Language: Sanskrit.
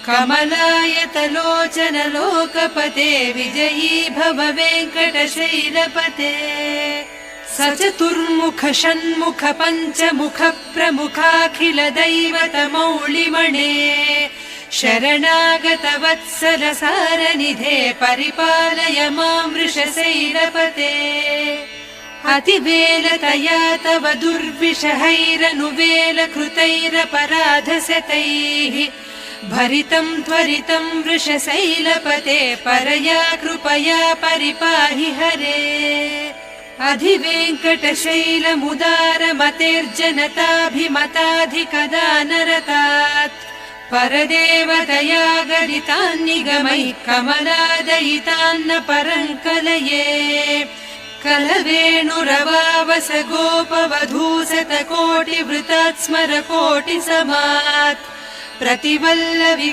कमलायतलोचन लोकपते विजयी भव वेङ्कटशैलपते सचतुर्मुख षण्मुख पञ्चमुख प्रमुखाखिल दैवत मौलिमणे शरणागत वत्सल सारनिधे परिपालय मां वृषशैलपते अतिवेलतया तव दुर्विषहैरनुवेल कृतैरपराधशतैः भरितं त्वरितं वृषशैलपते परया कृपया परिपाहि हरे अधिवेङ्कटशैलमुदारमतेर्जनताभिमताधिकदानरतात् परदेवतया गरितान्निगमैः कमलादयितान्न परङ्कलये कलवेणुरवावस गोपवधूसतकोटिवृतात् स्मर कोटिसमात् प्रतिवल्लवि